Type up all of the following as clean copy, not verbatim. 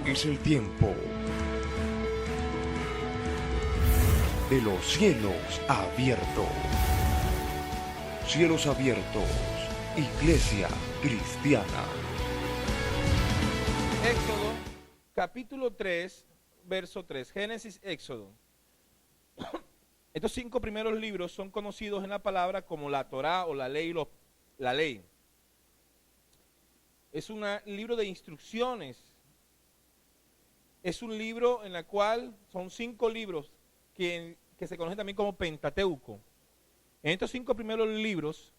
Es el tiempo de los cielos abiertos. Cielos abiertos, Iglesia Cristiana. Éxodo, capítulo 3, verso 3. Génesis, Éxodo. Estos 5 primeros libros son conocidos en la palabra como la Torá o la ley. La ley. Es un libro de instrucciones. Es un libro en el cual son 5 libros que se conocen también como Pentateuco. En estos 5 primeros libros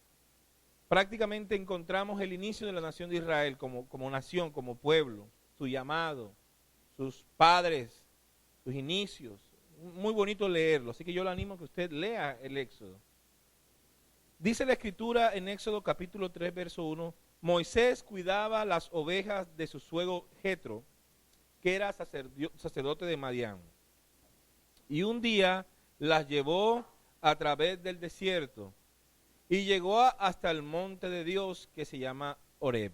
prácticamente encontramos el inicio de la nación de Israel como nación, como pueblo, su llamado, sus padres, sus inicios. Muy bonito leerlo, así que yo le animo a que usted lea el Éxodo. Dice la Escritura en Éxodo capítulo 3, verso 1, Moisés cuidaba las ovejas de su suegro Jetro, que era sacerdote de Madián. Y un día las llevó a través del desierto y llegó hasta el monte de Dios que se llama Horeb.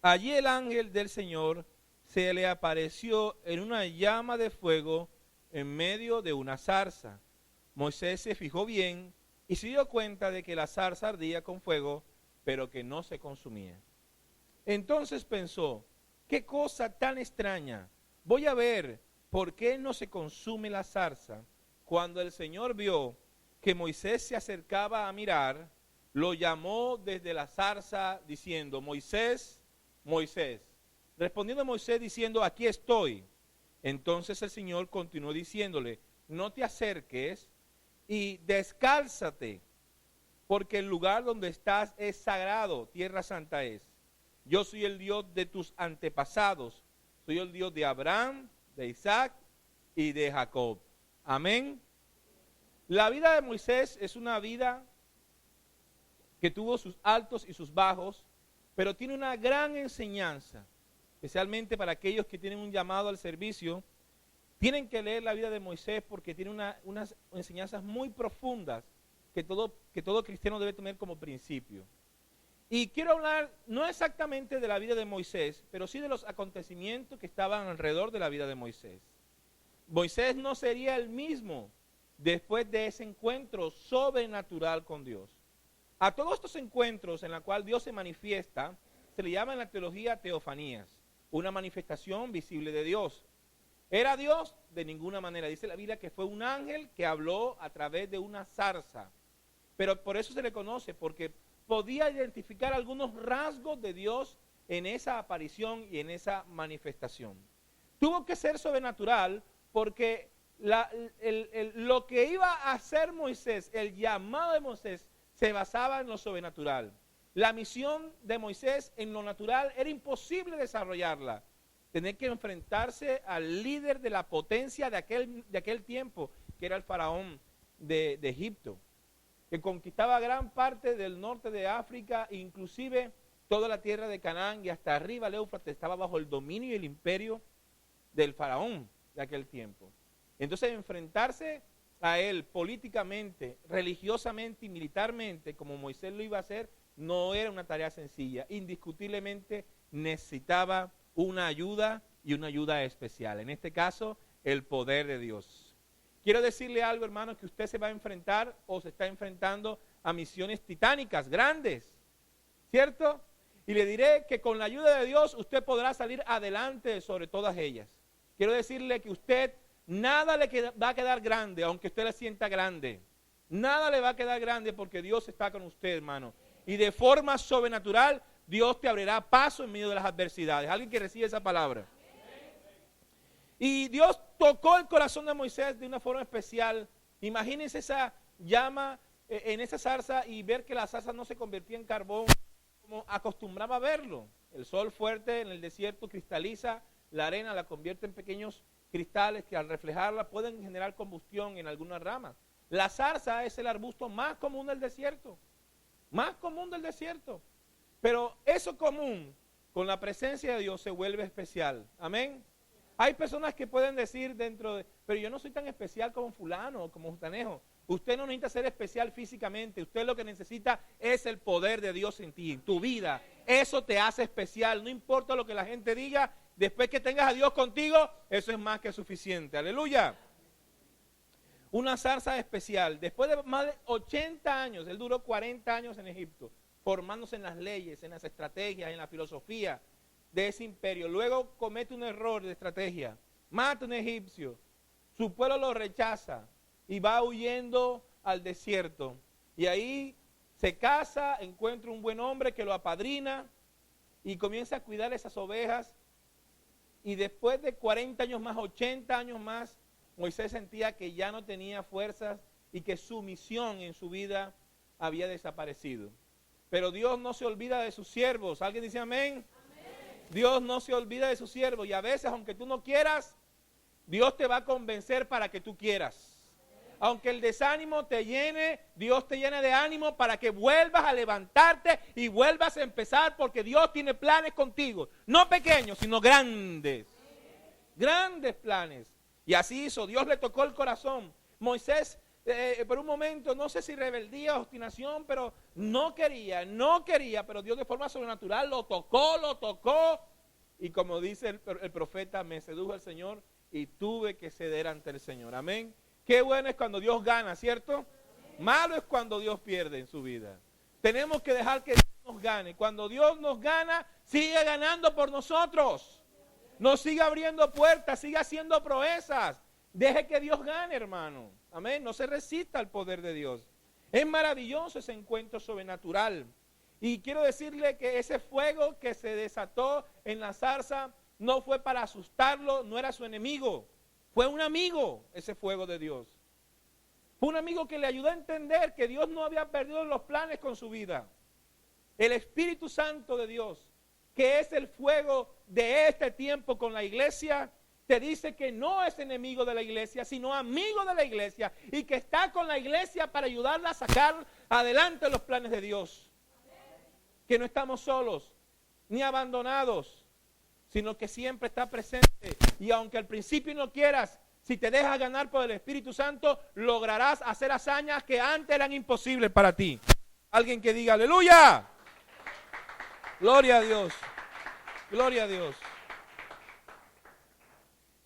Allí el ángel del Señor se le apareció en una llama de fuego en medio de una zarza. Moisés se fijó bien y se dio cuenta de que la zarza ardía con fuego, pero que no se consumía. Entonces pensó, qué cosa tan extraña, voy a ver por qué no se consume la zarza. Cuando el Señor vio que Moisés se acercaba a mirar, lo llamó desde la zarza diciendo, Moisés, Moisés. Respondiendo Moisés diciendo, aquí estoy. Entonces el Señor continuó diciéndole, no te acerques y descálzate, porque el lugar donde estás es sagrado, tierra santa es. Yo soy el Dios de tus antepasados, soy el Dios de Abraham, de Isaac y de Jacob. Amén. La vida de Moisés es una vida que tuvo sus altos y sus bajos, pero tiene una gran enseñanza, especialmente para aquellos que tienen un llamado al servicio. Tienen que leer la vida de Moisés porque tiene unas enseñanzas muy profundas que todo cristiano debe tener como principio. Y quiero hablar no exactamente de la vida de Moisés, pero sí de los acontecimientos que estaban alrededor de la vida de Moisés. Moisés no sería el mismo después de ese encuentro sobrenatural con Dios. A todos estos encuentros en los cuales Dios se manifiesta, se le llama en la teología teofanías, una manifestación visible de Dios. ¿Era Dios? De ninguna manera. Dice la Biblia que fue un ángel que habló a través de una zarza. Pero por eso se le conoce, porque podía identificar algunos rasgos de Dios en esa aparición y en esa manifestación. Tuvo que ser sobrenatural porque lo que iba a hacer Moisés, el llamado de Moisés, se basaba en lo sobrenatural. La misión de Moisés en lo natural era imposible desarrollarla. Tenía que enfrentarse al líder de la potencia de aquel tiempo, que era el faraón de Egipto, que conquistaba gran parte del norte de África, inclusive toda la tierra de Canaán y hasta arriba el Éufrates estaba bajo el dominio y el imperio del faraón de aquel tiempo. Entonces enfrentarse a él políticamente, religiosamente y militarmente, como Moisés lo iba a hacer, no era una tarea sencilla. Indiscutiblemente necesitaba una ayuda y una ayuda especial. En este caso, el poder de Dios. Quiero decirle algo, hermano, que usted se va a enfrentar o se está enfrentando a misiones titánicas, grandes, ¿cierto? Y le diré que con la ayuda de Dios usted podrá salir adelante sobre todas ellas. Quiero decirle que usted nada le va a quedar grande, aunque usted le sienta grande. Nada le va a quedar grande porque Dios está con usted, hermano. Y de forma sobrenatural, Dios te abrirá paso en medio de las adversidades. ¿Alguien que recibe esa palabra? Y Dios tocó el corazón de Moisés de una forma especial. Imagínense esa llama en esa zarza y ver que la zarza no se convertía en carbón como acostumbraba a verlo. El sol fuerte en el desierto cristaliza la arena, la convierte en pequeños cristales que al reflejarla pueden generar combustión en algunas ramas. La zarza es el arbusto más común del desierto. Más común del desierto. Pero eso común, con la presencia de Dios, se vuelve especial. Amén. Hay personas que pueden decir pero yo no soy tan especial como fulano o como jutanejo. Usted no necesita ser especial físicamente. Usted lo que necesita es el poder de Dios en ti, en tu vida, Eso te hace especial. No importa lo que la gente diga, después que tengas a Dios contigo, eso es más que suficiente. Aleluya. Una zarza especial. Después de más de 80 años, él duró 40 años en Egipto, formándose en las leyes, en las estrategias, en la filosofía de ese imperio. Luego comete un error de estrategia, mata a un egipcio, su pueblo lo rechaza y va huyendo al desierto. Y ahí se casa, encuentra un buen hombre que lo apadrina y comienza a cuidar esas ovejas. Y después de 40 años más, 80 años más, Moisés sentía que ya no tenía fuerzas y que su misión en su vida había desaparecido. Pero Dios no se olvida de sus siervos. ¿Alguien dice amén? Amén. Dios no se olvida de sus siervos. Y a veces, aunque tú no quieras, Dios te va a convencer para que tú quieras. Aunque el desánimo te llene, Dios te llene de ánimo para que vuelvas a levantarte y vuelvas a empezar, porque Dios tiene planes contigo. No pequeños, sino grandes. Grandes planes. Y así hizo. Dios le tocó el corazón. Moisés, por un momento, no sé si rebeldía o obstinación, pero no quería, pero Dios de forma sobrenatural lo tocó. Y como dice el profeta, me sedujo el Señor y tuve que ceder ante el Señor. Amén. Qué bueno es cuando Dios gana, ¿cierto? Malo es cuando Dios pierde en su vida. Tenemos que dejar que Dios nos gane. Cuando Dios nos gana, sigue ganando por nosotros. Nos sigue abriendo puertas, sigue haciendo proezas. Deje que Dios gane, hermano. Amén. No se resista al poder de Dios. Es maravilloso ese encuentro sobrenatural. Y quiero decirle que ese fuego que se desató en la zarza no fue para asustarlo, no era su enemigo. Fue un amigo ese fuego de Dios. Fue un amigo que le ayudó a entender que Dios no había perdido los planes con su vida. El Espíritu Santo de Dios, que es el fuego de este tiempo con la iglesia, te dice que no es enemigo de la iglesia, sino amigo de la iglesia, y que está con la iglesia para ayudarla a sacar adelante los planes de Dios. Que no estamos solos, ni abandonados, sino que siempre está presente. Y aunque al principio no quieras, si te dejas ganar por el Espíritu Santo, lograrás hacer hazañas que antes eran imposibles para ti. Alguien que diga aleluya. Gloria a Dios. Gloria a Dios.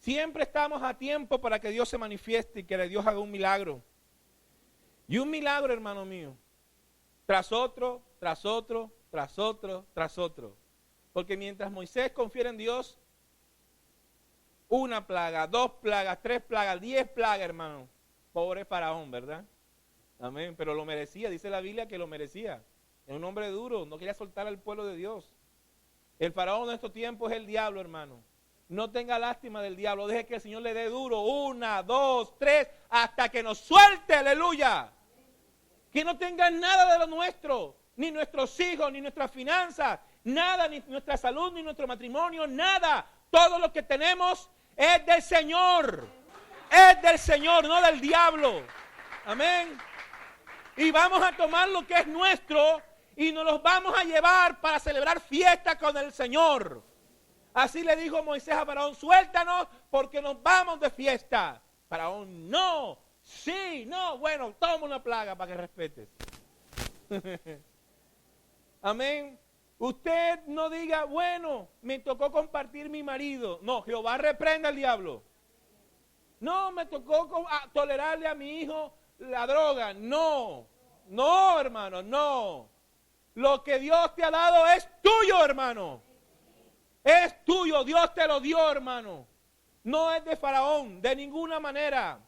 Siempre estamos a tiempo para que Dios se manifieste y que Dios haga un milagro. Y un milagro, hermano mío, tras otro, tras otro, tras otro, tras otro. Porque mientras Moisés confiara en Dios, una plaga, 2 plagas, 3 plagas, 10 plagas, hermano. Pobre Faraón, ¿verdad? Amén. Pero lo merecía, dice la Biblia que lo merecía. Es un hombre duro, no quería soltar al pueblo de Dios. El Faraón de estos tiempos es el diablo, hermano. No tenga lástima del diablo, deje que el Señor le dé duro. 1, 2, 3, hasta que nos suelte, aleluya. Que no tenga nada de lo nuestro, ni nuestros hijos, ni nuestras finanzas, nada, ni nuestra salud, ni nuestro matrimonio, nada. Todo lo que tenemos es del Señor. Es del Señor, no del diablo. Amén. Y vamos a tomar lo que es nuestro y nos los vamos a llevar para celebrar fiesta con el Señor. Así le dijo Moisés a Faraón, suéltanos porque nos vamos de fiesta. Faraón, no, sí, no, bueno, toma una plaga para que respetes. Amén. Usted no diga, bueno, me tocó compartir mi marido. No, Jehová reprenda al diablo. No, me tocó tolerarle a mi hijo la droga. No, no, hermano, no. Lo que Dios te ha dado es tuyo, hermano. Es tuyo, Dios te lo dio, hermano. No es de Faraón, de ninguna manera.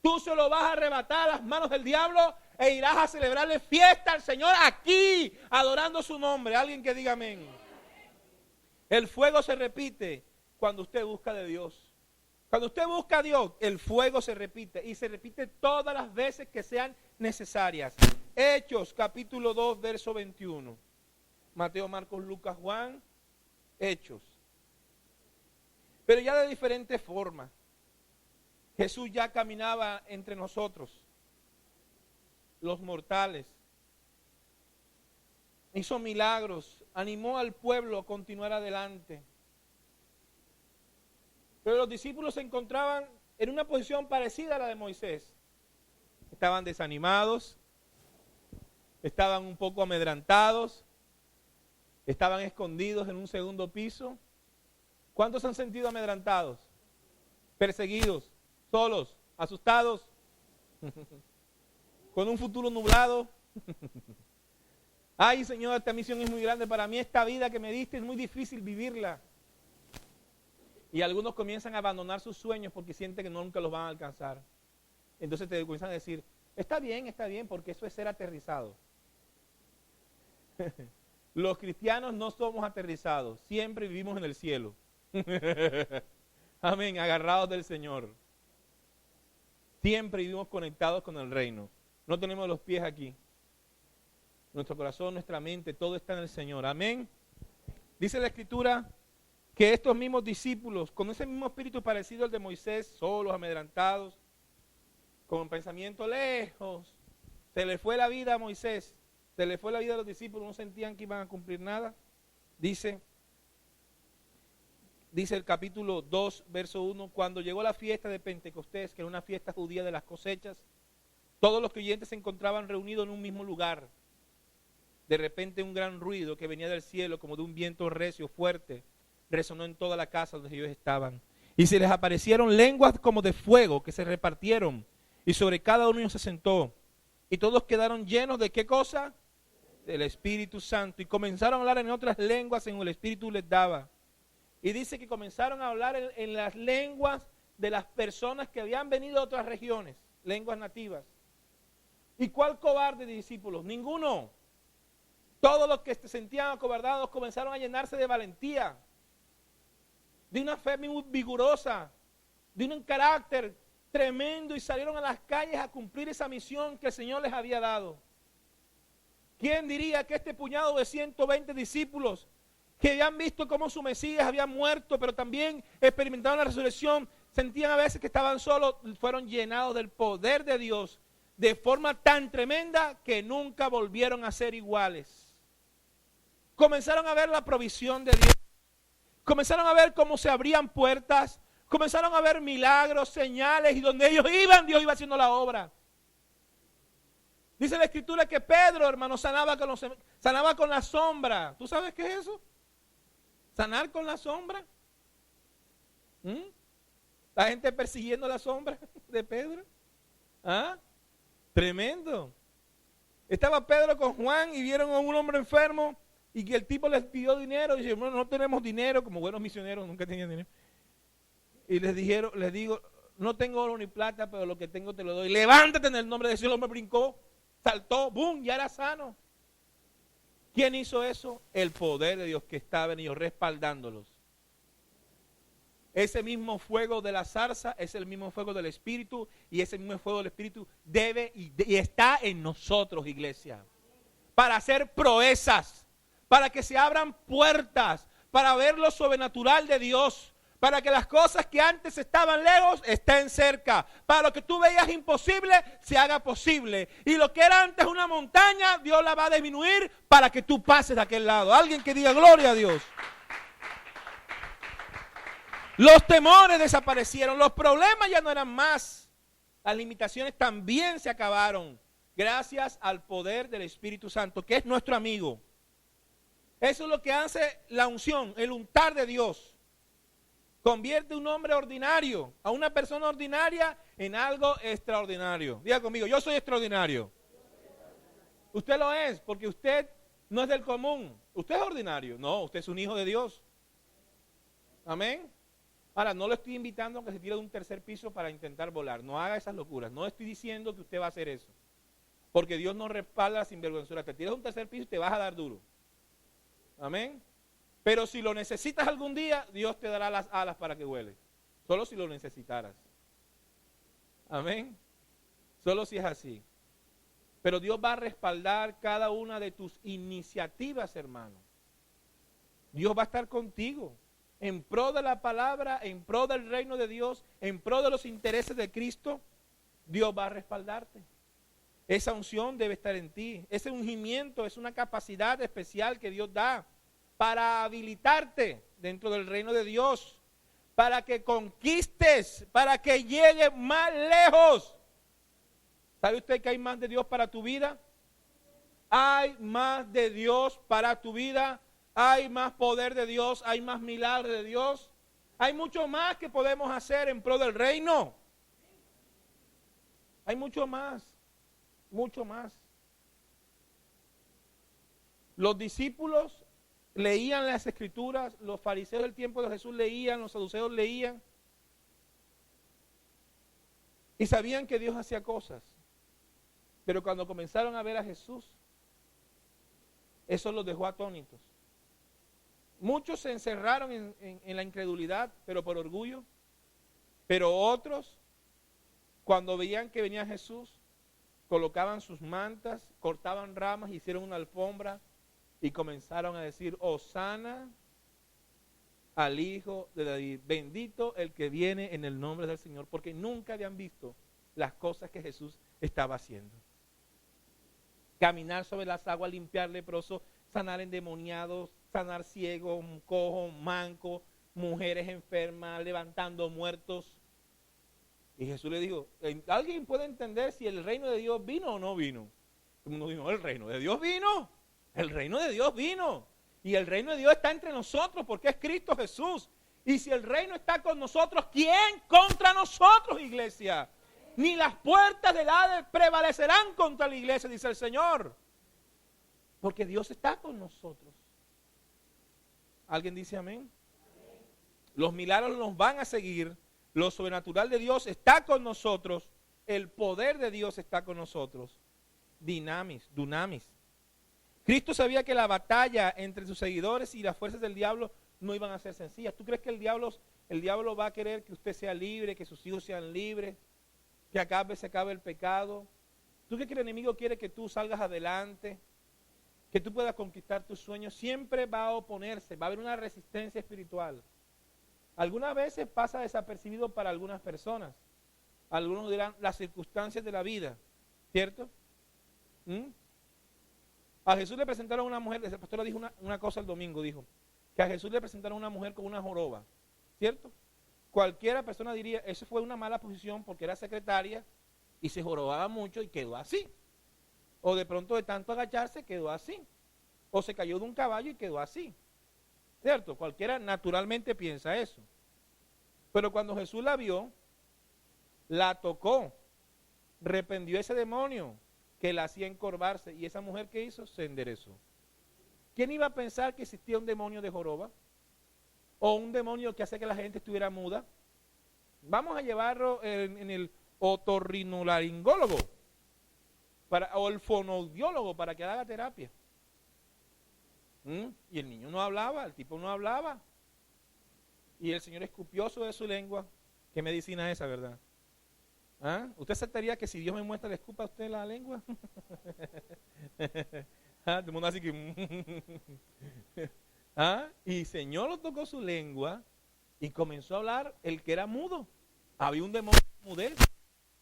Tú se lo vas a arrebatar a las manos del diablo e irás a celebrarle fiesta al Señor aquí, adorando su nombre. Alguien que diga amén. El fuego se repite cuando usted busca de Dios. Cuando usted busca a Dios, el fuego se repite y se repite todas las veces que sean necesarias. Hechos, capítulo 2, verso 21. Mateo, Marcos, Lucas, Juan, Hechos. Pero ya de diferente forma. Jesús ya caminaba entre nosotros, los mortales. Hizo milagros, animó al pueblo a continuar adelante. Pero los discípulos se encontraban en una posición parecida a la de Moisés. Estaban desanimados, estaban un poco amedrantados, Estaban escondidos en un segundo piso. ¿Cuántos se han sentido amedrentados? Perseguidos, solos, asustados, con un futuro nublado. Ay, Señor, esta misión es muy grande para mí, esta vida que me diste es muy difícil vivirla. Y algunos comienzan a abandonar sus sueños porque sienten que nunca los van a alcanzar. Entonces te comienzan a decir, está bien, porque eso es ser aterrizado. Los cristianos no somos aterrizados, siempre vivimos en el cielo. Amén, agarrados del Señor. Siempre vivimos conectados con el reino. No tenemos los pies aquí. Nuestro corazón, nuestra mente, todo está en el Señor. Amén. Dice la Escritura que estos mismos discípulos, con ese mismo espíritu parecido al de Moisés, solos, amedrentados, con un pensamiento lejos, se le fue la vida a Moisés, se le fue la vida a los discípulos, no sentían que iban a cumplir nada. Dice el capítulo 2, verso 1, cuando llegó la fiesta de Pentecostés, que era una fiesta judía de las cosechas, todos los creyentes se encontraban reunidos en un mismo lugar. De repente un gran ruido que venía del cielo, como de un viento recio, fuerte, resonó en toda la casa donde ellos estaban. Y se les aparecieron lenguas como de fuego que se repartieron, y sobre cada uno de ellos se sentó. Y todos quedaron llenos de ¿qué cosa? Del Espíritu Santo. Y comenzaron a hablar en otras lenguas según el Espíritu les daba. Y dice que comenzaron a hablar en las lenguas de las personas que habían venido de otras regiones, lenguas nativas. ¿Y cuál cobarde de discípulos? Ninguno. Todos los que se sentían acobardados comenzaron a llenarse de valentía, de una fe muy vigorosa, de un carácter tremendo y salieron a las calles a cumplir esa misión que el Señor les había dado. ¿Quién diría que este puñado de 120 discípulos que habían visto cómo su Mesías había muerto, pero también experimentaron la resurrección, sentían a veces que estaban solos, fueron llenados del poder de Dios de forma tan tremenda que nunca volvieron a ser iguales? Comenzaron a ver la provisión de Dios, comenzaron a ver cómo se abrían puertas, comenzaron a ver milagros, señales, y donde ellos iban, Dios iba haciendo la obra. Dice la Escritura que Pedro, hermano, sanaba con la sombra. ¿Tú sabes qué es eso? ¿Sanar con la sombra? La gente persiguiendo la sombra de Pedro. ¿Ah? Tremendo. Estaba Pedro con Juan y vieron a un hombre enfermo y que el tipo les pidió dinero. Y dice, bueno, no tenemos dinero, como buenos misioneros nunca tenían dinero. Y les digo, no tengo oro ni plata, pero lo que tengo te lo doy. Levántate en el nombre de Jesús. El hombre brincó, saltó, ¡bum!, ya era sano. ¿Quién hizo eso? El poder de Dios que estaba en ellos, respaldándolos. Ese mismo fuego de la zarza es el mismo fuego del Espíritu, y ese mismo fuego del Espíritu debe y está en nosotros, iglesia, para hacer proezas, para que se abran puertas, para ver lo sobrenatural de Dios, para que las cosas que antes estaban lejos estén cerca, para lo que tú veías imposible se haga posible, y lo que era antes una montaña, Dios la va a disminuir para que tú pases de aquel lado. Alguien que diga gloria a Dios. Los temores desaparecieron, los problemas ya no eran más, las limitaciones también se acabaron, gracias al poder del Espíritu Santo, que es nuestro amigo. Eso es lo que hace la unción, el untar de Dios. Convierte un hombre ordinario, a una persona ordinaria, en algo extraordinario. Diga conmigo, yo soy extraordinario. Usted lo es, porque usted no es del común. Usted es ordinario. No, usted es un hijo de Dios. Amén. Ahora, no lo estoy invitando a que se tire de un tercer piso para intentar volar. No haga esas locuras. No estoy diciendo que usted va a hacer eso. Porque Dios no respalda la sinvergüenzura. Te tiras de un tercer piso y te vas a dar duro. Amén. Pero si lo necesitas algún día, Dios te dará las alas para que vueles. Solo si lo necesitaras. Amén. Solo si es así. Pero Dios va a respaldar cada una de tus iniciativas, hermano. Dios va a estar contigo. En pro de la palabra, en pro del reino de Dios, en pro de los intereses de Cristo, Dios va a respaldarte. Esa unción debe estar en ti. Ese ungimiento es una capacidad especial que Dios da para habilitarte dentro del reino de Dios, para que conquistes, para que llegues más lejos. ¿Sabe usted que hay más de Dios para tu vida? Hay más de Dios para tu vida. hay más poder de Dios, hay más milagros de Dios, hay mucho más que podemos hacer en pro del reino. Hay mucho más, mucho más. Los discípulos leían las escrituras, los fariseos del tiempo de Jesús leían, los saduceos leían y sabían que Dios hacía cosas. Pero cuando comenzaron a ver a Jesús, eso los dejó atónitos. Muchos se encerraron en la incredulidad, pero por orgullo. Pero otros, cuando veían que venía Jesús, colocaban sus mantas, cortaban ramas, hicieron una alfombra y comenzaron a decir: Hosana al Hijo de David, bendito el que viene en el nombre del Señor, porque nunca habían visto las cosas que Jesús estaba haciendo. Caminar sobre las aguas, limpiar leprosos, sanar endemoniados, sanar ciegos, cojos, mancos, mujeres enfermas, levantando muertos. Y Jesús le dijo: ¿alguien puede entender si el reino de Dios vino o no vino? Todo el mundo dijo: el reino de Dios vino. El reino de Dios vino. Y el reino de Dios está entre nosotros porque es Cristo Jesús. Y si el reino está con nosotros, ¿quién contra nosotros, iglesia? Ni las puertas del Hades prevalecerán contra la iglesia, dice el Señor. Porque Dios está con nosotros. ¿Alguien dice amén? Los milagros nos van a seguir. Lo sobrenatural de Dios está con nosotros. El poder de Dios está con nosotros. Dunamis. Cristo sabía que la batalla entre sus seguidores y las fuerzas del diablo no iban a ser sencillas. ¿Tú crees que el diablo va a querer que usted sea libre, que sus hijos sean libres, que se acabe el pecado? ¿Tú crees que el enemigo quiere que tú salgas adelante, que tú puedas conquistar tus sueños? Siempre va a oponerse, va a haber una resistencia espiritual. Algunas veces pasa desapercibido para algunas personas. Algunos dirán las circunstancias de la vida, ¿cierto? A Jesús le presentaron una mujer, el pastor le dijo una cosa el domingo, dijo que a Jesús le presentaron una mujer con una joroba, ¿cierto? Cualquiera persona diría, eso fue una mala posición porque era secretaria y se jorobaba mucho y quedó así. O de pronto de tanto agacharse quedó así. O se cayó de un caballo y quedó así. ¿Cierto? Cualquiera naturalmente piensa eso. Pero cuando Jesús la vio, la tocó, reprendió ese demonio que la hacía encorvarse, y esa mujer, ¿qué hizo? Se enderezó. ¿Quién iba a pensar que existía un demonio de joroba? O un demonio que hace que la gente estuviera muda. Vamos a llevarlo en el otorrinolaringólogo o el fonoaudiólogo para que haga terapia. Y el niño no hablaba, el tipo no hablaba. Y el Señor escupió sobre su lengua. ¿Qué medicina es esa, verdad? ¿Ah? ¿Usted aceptaría que si Dios me muestra le escupa a usted la lengua? ¿Ah? Todo el mundo así que... ¿Ah? Y el Señor lo tocó su lengua y comenzó a hablar el que era mudo. Había un demonio de mudez.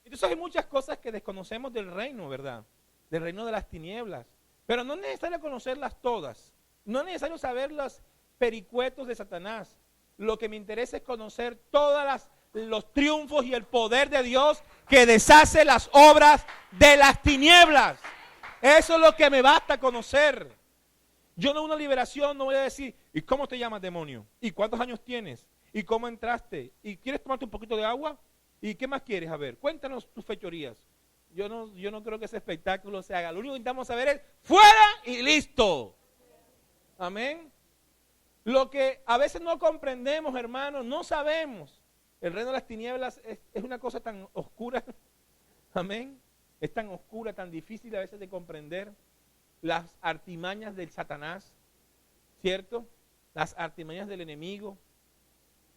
Entonces hay muchas cosas que desconocemos del reino, ¿verdad? Del reino de las tinieblas. Pero no es necesario conocerlas todas. No es necesario saber los pericuetos de Satanás. Lo que me interesa es conocer todas los triunfos y el poder de Dios que deshace las obras de las tinieblas. Eso es lo que me basta conocer. Yo no una liberación no voy a decir, ¿y cómo te llamas, demonio? ¿Y cuántos años tienes? ¿Y cómo entraste? ¿Y quieres tomarte un poquito de agua? ¿Y qué más quieres? A ver, cuéntanos tus fechorías. Yo no creo que ese espectáculo se haga. Lo único que necesitamos saber es, ¡fuera y listo! Amén. Lo que a veces no comprendemos, hermanos, no sabemos. El reino de las tinieblas es una cosa tan oscura. Amén. Es tan oscura, tan difícil a veces de comprender. Las artimañas del Satanás, ¿cierto? Las artimañas del enemigo.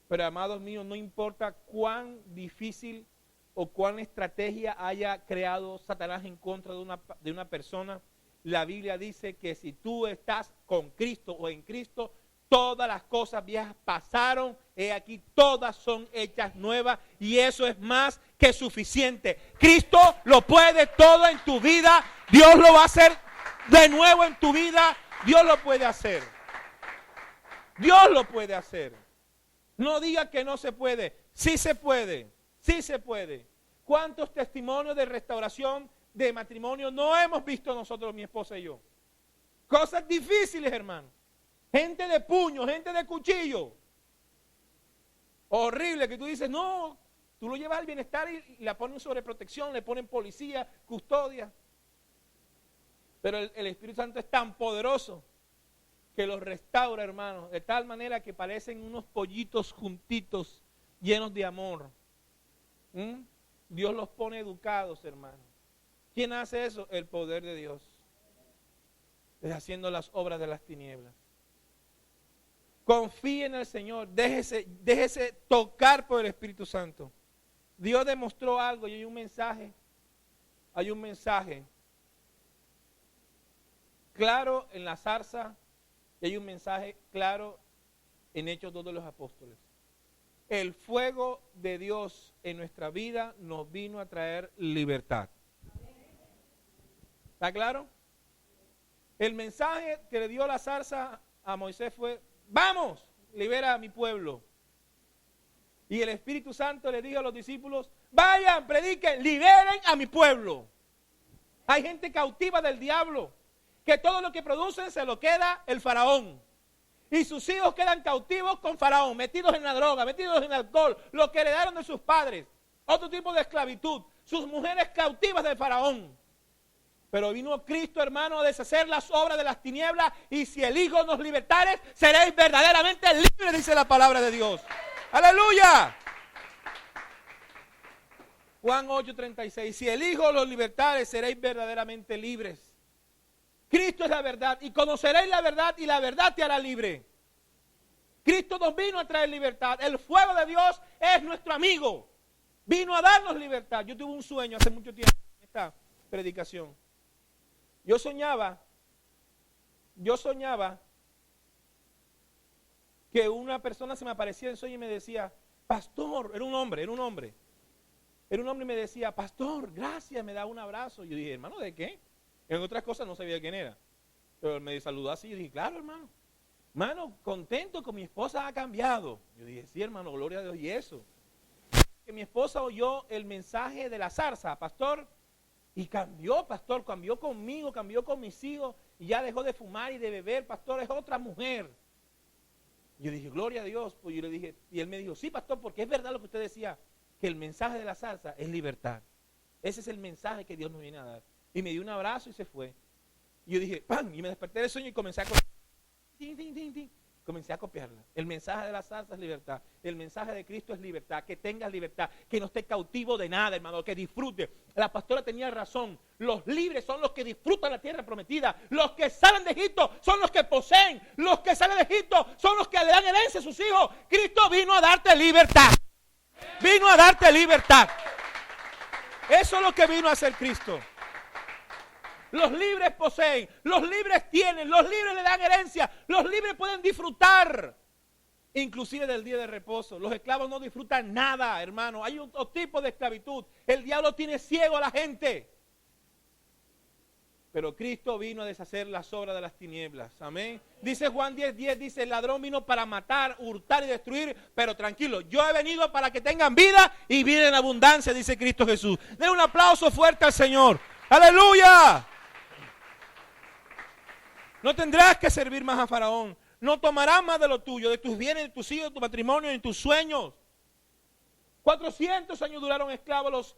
Pero, amados míos, no importa cuán difícil o cuán estrategia haya creado Satanás en contra de una persona, la Biblia dice que si tú estás con Cristo o en Cristo, todas las cosas viejas pasaron, he aquí todas son hechas nuevas, y eso es más que suficiente. Cristo lo puede todo en tu vida, Dios lo va a hacer de nuevo en tu vida, Dios lo puede hacer. Dios lo puede hacer. No diga que no se puede, sí se puede, sí se puede. ¿Cuántos testimonios de restauración de matrimonio no hemos visto nosotros, mi esposa y yo? Cosas difíciles, hermano. gente de puño, gente de cuchillo. Horrible, que tú dices, no, tú lo llevas al bienestar y la ponen sobre protección, le ponen policía, custodia. Pero el Espíritu Santo es tan poderoso que los restaura, hermanos, de tal manera que parecen unos pollitos juntitos, llenos de amor. Dios los pone educados, hermanos. ¿Quién hace eso? El poder de Dios. Deshaciendo las obras de las tinieblas. Confíe en el Señor, déjese tocar por el Espíritu Santo. Dios demostró algo y hay un mensaje claro en la zarza y hay un mensaje claro en Hechos 2 de los Apóstoles. El fuego de Dios en nuestra vida nos vino a traer libertad. ¿Está claro? El mensaje que le dio la zarza a Moisés fue: vamos, libera a mi pueblo. Y el Espíritu Santo le dijo a los discípulos: vayan, prediquen, liberen a mi pueblo. Hay gente cautiva del diablo, que todo lo que producen se lo queda el faraón. Y sus hijos quedan cautivos con faraón, metidos en la droga, metidos en el alcohol, lo que heredaron de sus padres. Otro tipo de esclavitud. Sus mujeres cautivas del faraón. Pero vino Cristo, hermano, a deshacer las obras de las tinieblas, y si el Hijo nos libertare, seréis verdaderamente libres, dice la palabra de Dios. ¡Aleluya! Juan 8:36, si el Hijo los libertare, seréis verdaderamente libres. Cristo es la verdad, y conoceréis la verdad, y la verdad te hará libre. Cristo nos vino a traer libertad. El fuego de Dios es nuestro amigo. Vino a darnos libertad. Yo tuve un sueño hace mucho tiempo en esta predicación. Yo soñaba que una persona se me aparecía en sueño y me decía: pastor, era un hombre y me decía: pastor, gracias, me da un abrazo. Yo dije: hermano, ¿de qué? En otras cosas no sabía quién era, pero me saludó así y dije: claro, hermano, contento que mi esposa ha cambiado. Yo dije: sí, hermano, gloria a Dios. Y eso, que mi esposa oyó el mensaje de la zarza, pastor, y cambió, pastor, cambió conmigo, cambió con mis hijos, y ya dejó de fumar y de beber, pastor, es otra mujer. Yo dije: gloria a Dios. Pues yo le dije, y él me dijo: sí, pastor, porque es verdad lo que usted decía, que el mensaje de la zarza es libertad. Ese es el mensaje que Dios nos viene a dar. Y me dio un abrazo y se fue. Y yo dije: ¡pam! Y me desperté del sueño y comencé a copiarla. Comencé a copiarla. El mensaje de la zarza es libertad. El mensaje de Cristo es libertad. Que tengas libertad. Que no estés cautivo de nada, hermano. Que disfrute. La pastora tenía razón. Los libres son los que disfrutan la tierra prometida. Los que salen de Egipto son los que poseen. Los que salen de Egipto son los que le dan herencia a sus hijos. Cristo vino a darte libertad. Vino a darte libertad. Eso es lo que vino a hacer Cristo. Los libres poseen, los libres tienen, los libres le dan herencia, los libres pueden disfrutar, inclusive del día de reposo. Los esclavos no disfrutan nada, hermano. Hay otro tipo de esclavitud. El diablo tiene ciego a la gente. Pero Cristo vino a deshacer las obras de las tinieblas. Amén. Dice Juan 10:10, dice: el ladrón vino para matar, hurtar y destruir. Pero tranquilo, yo he venido para que tengan vida y vida en abundancia, dice Cristo Jesús. Den un aplauso fuerte al Señor. ¡Aleluya! No tendrás que servir más a Faraón. No tomarás más de lo tuyo, de tus bienes, de tus hijos, de tu matrimonio, de tus sueños. 400 años duraron esclavos los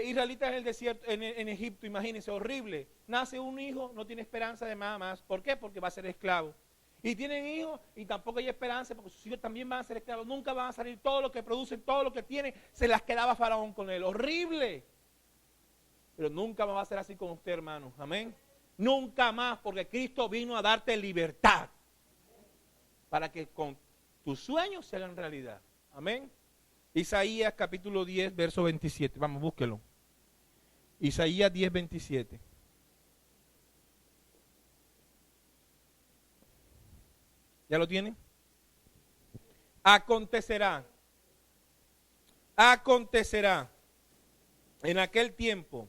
israelitas en el desierto, en Egipto. Imagínense, horrible. Nace un hijo, no tiene esperanza de nada más. ¿Por qué? Porque va a ser esclavo. Y tienen hijos y tampoco hay esperanza, porque sus hijos también van a ser esclavos. Nunca van a salir. Todo lo que producen, todo lo que tienen, se las quedaba Faraón con él. Horrible. Pero nunca va a ser así con usted, hermano. Amén. Nunca más, porque Cristo vino a darte libertad para que con tus sueños se hagan realidad. Amén. Isaías capítulo 10, verso 27. Vamos, búsquelo. Isaías 10, 27. ¿Ya lo tienen? Acontecerá en aquel tiempo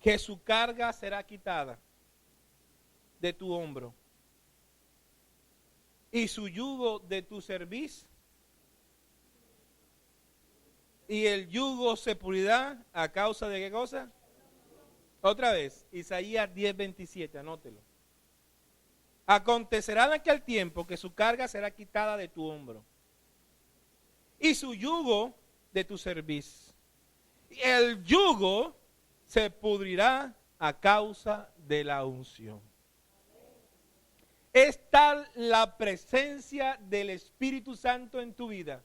que su carga será quitada de tu hombro y su yugo de tu cerviz, y el yugo se pudrirá a causa de ¿qué cosa? Otra vez, Isaías 10:27, anótelo. Acontecerá en aquel tiempo que su carga será quitada de tu hombro y su yugo de tu cerviz. Y el yugo se pudrirá a causa de la unción. Es tal la presencia del Espíritu Santo en tu vida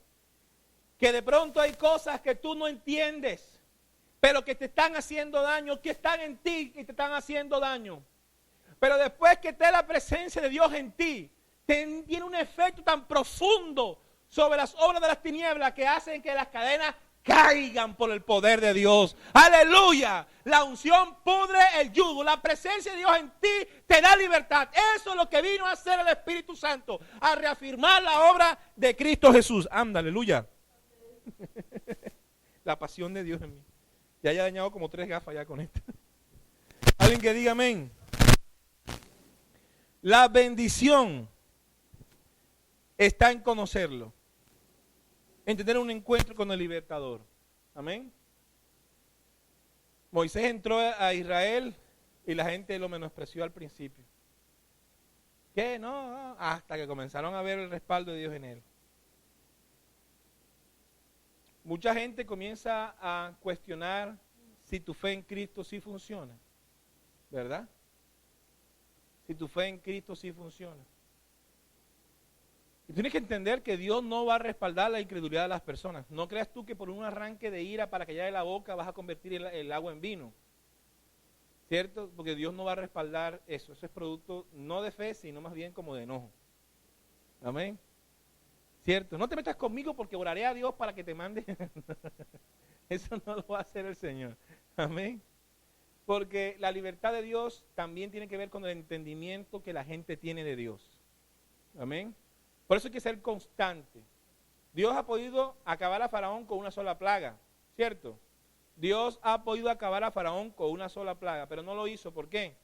que de pronto hay cosas que tú no entiendes, pero que te están haciendo daño, que están en ti y te están haciendo daño. Pero después que esté la presencia de Dios en ti, tiene un efecto tan profundo sobre las obras de las tinieblas que hacen que las cadenas caigan por el poder de Dios. ¡Aleluya! La unción pudre el yugo. La presencia de Dios en ti te da libertad. Eso es lo que vino a hacer el Espíritu Santo, a reafirmar la obra de Cristo Jesús. ¡Anda, aleluya! La pasión de Dios en mí. Ya haya dañado como 3 gafas ya con esto. Alguien que diga amén. La bendición está en conocerlo, en tener un encuentro con el libertador. Amén. Moisés entró a Israel y la gente lo menospreció al principio. ¿Qué? No, hasta que comenzaron a ver el respaldo de Dios en él. Mucha gente comienza a cuestionar si tu fe en Cristo sí funciona, ¿verdad? Si tu fe en Cristo sí funciona. Y tienes que entender que Dios no va a respaldar la incredulidad de las personas. No creas tú que por un arranque de ira para que ya de la boca vas a convertir el agua en vino. ¿Cierto? Porque Dios no va a respaldar eso. Eso es producto no de fe, sino más bien como de enojo. Amén. ¿Cierto? No te metas conmigo porque oraré a Dios para que te mande. Eso no lo va a hacer el Señor. Amén. Porque la libertad de Dios también tiene que ver con el entendimiento que la gente tiene de Dios. Amén. Por eso hay que ser constante. Dios ha podido acabar a Faraón con una sola plaga, ¿cierto? Dios ha podido acabar a Faraón con una sola plaga, pero no lo hizo. ¿Por qué?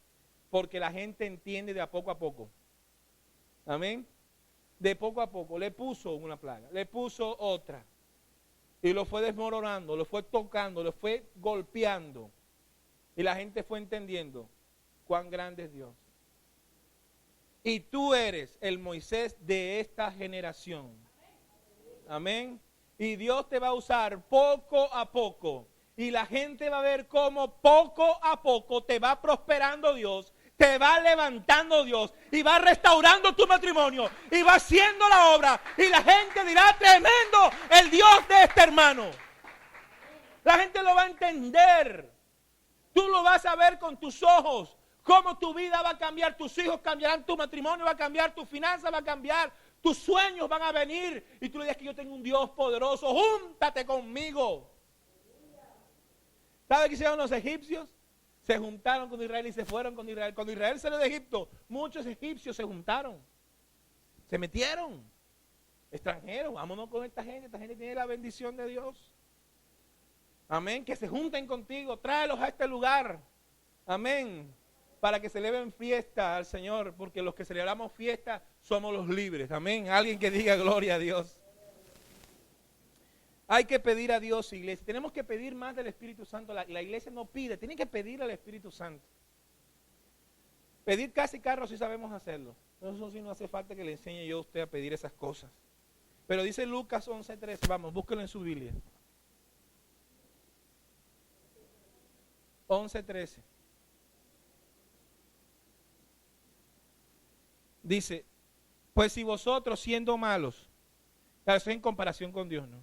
Porque la gente entiende de a poco a poco. Amén. De poco a poco. Le puso una plaga, le puso otra. Y lo fue desmoronando, lo fue tocando, lo fue golpeando. Y la gente fue entendiendo cuán grande es Dios. Y tú eres el Moisés de esta generación. Amén. Y Dios te va a usar poco a poco. Y la gente va a ver cómo poco a poco te va prosperando Dios, te va levantando Dios y va restaurando tu matrimonio y va haciendo la obra. Y la gente dirá, tremendo el Dios de este hermano. La gente lo va a entender. Tú lo vas a ver con tus ojos. Cómo tu vida va a cambiar, tus hijos cambiarán, tu matrimonio va a cambiar, tu finanza va a cambiar, tus sueños van a venir. Y tú le dices que yo tengo un Dios poderoso, júntate conmigo. ¿Sabe qué hicieron los egipcios? Se juntaron con Israel y se fueron con Israel. Cuando Israel salió de Egipto, muchos egipcios se juntaron. Se metieron. Extranjeros, vámonos con esta gente tiene la bendición de Dios. Amén, que se junten contigo, tráelos a este lugar. Amén. Para que celebren fiesta al Señor, porque los que celebramos fiesta somos los libres. Amén. Alguien que diga gloria a Dios. Hay que pedir a Dios, iglesia. Tenemos que pedir más del Espíritu Santo. La iglesia no pide, tiene que pedir al Espíritu Santo. Pedir casi carros sí sabemos hacerlo. Eso sí no hace falta que le enseñe yo a usted a pedir esas cosas. Pero dice Lucas 11:13, vamos, búsquenlo en su Biblia. 11:13. Dice, pues si vosotros siendo malos, claro, eso es en comparación con Dios, ¿no?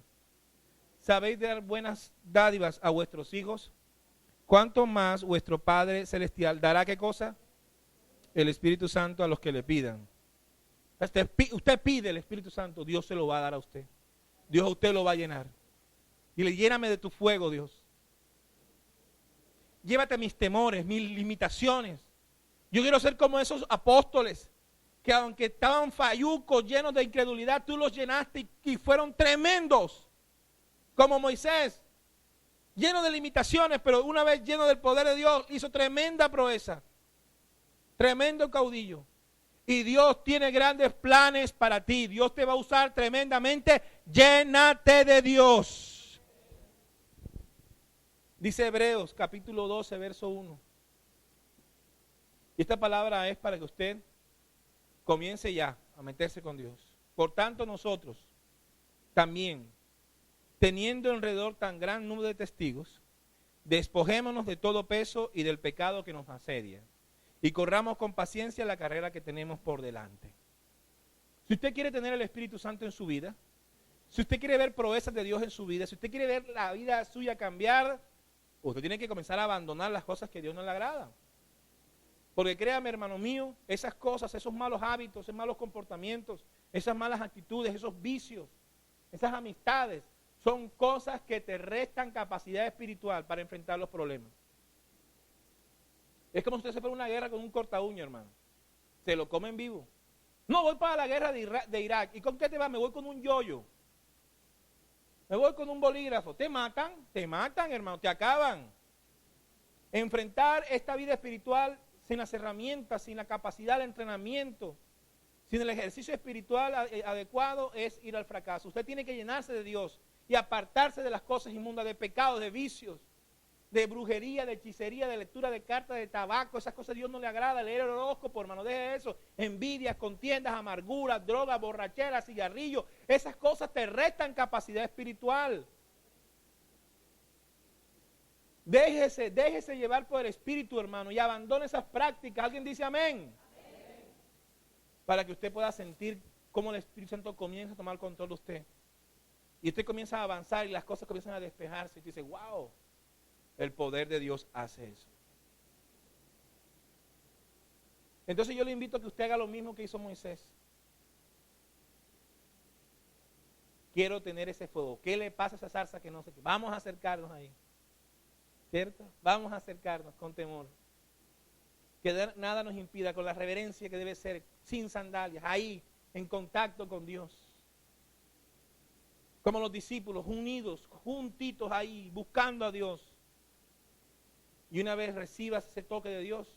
Sabéis dar buenas dádivas a vuestros hijos, ¿cuánto más vuestro Padre Celestial dará qué cosa? El Espíritu Santo a los que le pidan. Usted pide el Espíritu Santo, Dios se lo va a dar a usted. Dios a usted lo va a llenar. Dile, lléname de tu fuego, Dios. Llévate mis temores, mis limitaciones. Yo quiero ser como esos apóstoles que aunque estaban fallucos, llenos de incredulidad, tú los llenaste y fueron tremendos. Como Moisés, lleno de limitaciones, pero una vez lleno del poder de Dios, hizo tremenda proeza. Tremendo caudillo. Y Dios tiene grandes planes para ti. Dios te va a usar tremendamente. Llénate de Dios. Dice Hebreos capítulo 12, verso 1. Y esta palabra es para que usted comience ya a meterse con Dios. Por tanto, nosotros también, teniendo alrededor tan gran número de testigos, despojémonos de todo peso y del pecado que nos asedia, y corramos con paciencia la carrera que tenemos por delante. Si usted quiere tener el Espíritu Santo en su vida, si usted quiere ver proezas de Dios en su vida, si usted quiere ver la vida suya cambiar, usted tiene que comenzar a abandonar las cosas que a Dios no le agradan. Porque créame, hermano mío, esas cosas, esos malos hábitos, esos malos comportamientos, esas malas actitudes, esos vicios, esas amistades, son cosas que te restan capacidad espiritual para enfrentar los problemas. Es como si usted se fuera a una guerra con un corta uña, hermano. Se lo comen vivo. No, voy para la guerra de Irak. ¿Y con qué te vas? Me voy con un yoyo. Me voy con un bolígrafo. Te matan, hermano, te acaban. Enfrentar esta vida espiritual sin las herramientas, sin la capacidad de entrenamiento, sin el ejercicio espiritual adecuado, es ir al fracaso. Usted tiene que llenarse de Dios y apartarse de las cosas inmundas, de pecados, de vicios, de brujería, de hechicería, de lectura de cartas, de tabaco. Esas cosas a Dios no le agrada. Leer el horóscopo, hermano, deje eso. Envidias, contiendas, amarguras, drogas, borracheras, cigarrillos. Esas cosas te restan capacidad espiritual. Déjese llevar por el Espíritu, hermano, y abandone esas prácticas. ¿Alguien dice amén? Amén. Para que usted pueda sentir cómo el Espíritu Santo comienza a tomar control de usted. Y usted comienza a avanzar y las cosas comienzan a despejarse. Y usted dice, wow, el poder de Dios hace eso. Entonces yo le invito a que usted haga lo mismo que hizo Moisés. Quiero tener ese fuego. ¿Qué le pasa a esa zarza que no sé qué? Vamos a acercarnos ahí. ¿Cierto? Vamos a acercarnos con temor. Que nada nos impida, con la reverencia que debe ser, sin sandalias, ahí, en contacto con Dios. Como los discípulos, unidos, juntitos ahí, buscando a Dios. Y una vez recibas ese toque de Dios,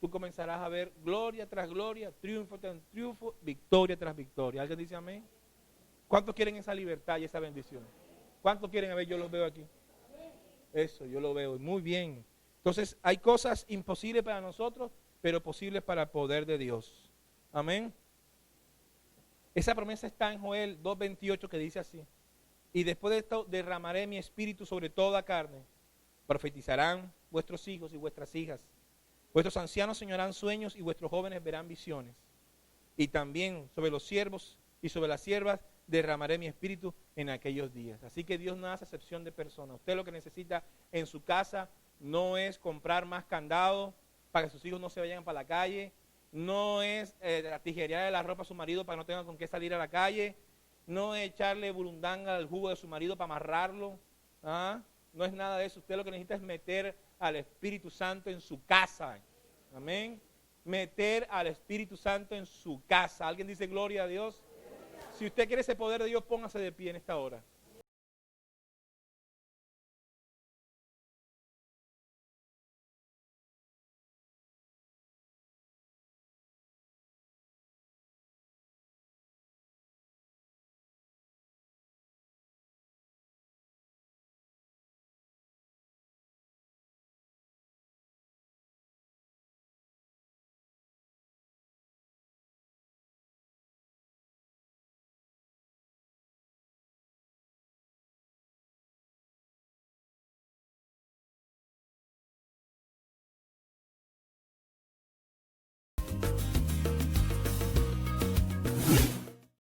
tú comenzarás a ver gloria tras gloria, triunfo tras triunfo, victoria tras victoria. ¿Alguien dice amén? ¿Cuántos quieren esa libertad y esa bendición? ¿Cuántos quieren? A ver, yo los veo aquí. Eso, yo lo veo. Muy bien. Entonces, hay cosas imposibles para nosotros, pero posibles para el poder de Dios. Amén. Esa promesa está en Joel 2:28 que dice así. Y después de esto derramaré mi espíritu sobre toda carne. Profetizarán vuestros hijos y vuestras hijas. Vuestros ancianos soñarán sueños y vuestros jóvenes verán visiones. Y también sobre los siervos y sobre las siervas derramaré mi espíritu en aquellos días. Así que Dios no hace excepción de personas. Usted lo que necesita en su casa no es comprar más candados para que sus hijos no se vayan para la calle, no es la tijería de la ropa a su marido para que no tenga con qué salir a la calle, no es echarle burundanga al jugo de su marido para amarrarlo, no es nada de eso. Usted lo que necesita es meter al Espíritu Santo en su casa. Amén. Meter al Espíritu Santo en su casa. ¿Alguien dice gloria a Dios? Si usted quiere ese poder de Dios, póngase de pie en esta hora.